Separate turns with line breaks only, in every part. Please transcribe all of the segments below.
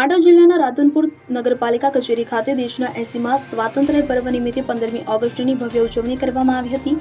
પાટણ જિલ્લાના રાધનપુર નગરપાલિકા કચેરી ખાતે દેશના 80મા સ્વાતંત્ર્ય પર્વ નિમિત્તે 15મી ઓગસ્ટની ભવ્ય ઉજવણી કરવામાં આવી હતી.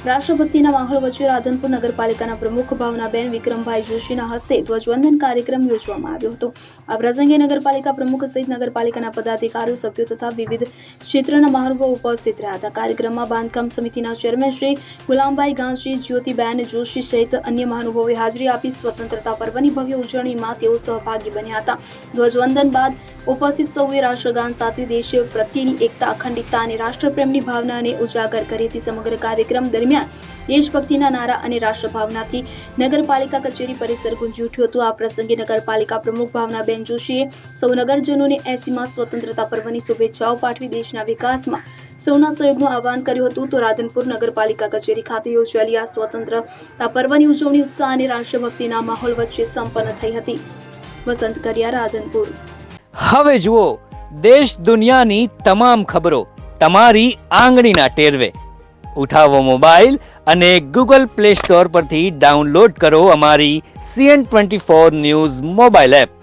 રાષ્ટ્રભક્તિના માહોલ વચ્ચે રાધનપુર નગરપાલિકાના પ્રમુખ ભાવનાબેન વિક્રમભાઈ જોશીના હસ્તે ધ્વજવંદન કાર્યક્રમ યોજવામાં આવ્યો હતો. આ પ્રસંગે નગરપાલિકા પ્રમુખ સહિત નગરપાલિકાના પદાધિકારીઓ, સભ્યો તથા વિવિધ ક્ષેત્રના મહાનુભાવો ઉપસ્થિત રહ્યા હતા. કાર્યક્રમમાં બાંધકામ સમિતિના ચેરમેન શ્રી ગુલામભાઈ ગાંધી, જ્યોતિબેન જોશી સહિત અન્ય મહાનુભાવોએ હાજરી આપી સ્વતંત્રતા પર્વની ભવ્ય ઉજવણીમાં તેઓ સહભાગી બન્યા હતા. ધ્વજવંદન બાદ ઉપસ્થિત સૌએ રાષ્ટ્રગાન સાથે દેશ પ્રત્યેની એકતા, અખંડિતતા અને રાષ્ટ્રપ્રેમની ભાવનાને ઉજાગર કરી હતી. સમગ્ર કાર્યક્રમ દરમિયાન દેશભક્તિના નારા અને રાષ્ટ્રભાવનાથી નગરપાલિકા કચેરી પરિસર ગુંજી ઉઠ્યું હતું. આ પ્રસંગે નગરપાલિકા પ્રમુખ ભાવનાબેન જોશીએ સૌ નગરજનોને 80મા સ્વતંત્રતા પર્વની શુભેચ્છાઓ પાઠવી દેશના વિકાસમાં સૌના સહયોગનું આહ્વાન કર્યું હતું. તો રાધનપુર નગરપાલિકા કચેરી ખાતે યોજાયેલી આ સ્વતંત્રતા પર્વની ઉજવણી ઉત્સાહ અને રાષ્ટ્રભક્તિના માહોલ વચ્ચે સંપન્ન થઈ હતી. વસંત કડિયા, રાધનપુર.
હવે જુઓ દેશ દુનિયાની તમામ ખબરો તમારી આંગળીના ટેરવે. ઉઠાવો મોબાઈલ અને Google Play Store પરથી ડાઉનલોડ કરો અમારી CN24 ન્યૂઝ મોબાઈલ એપ.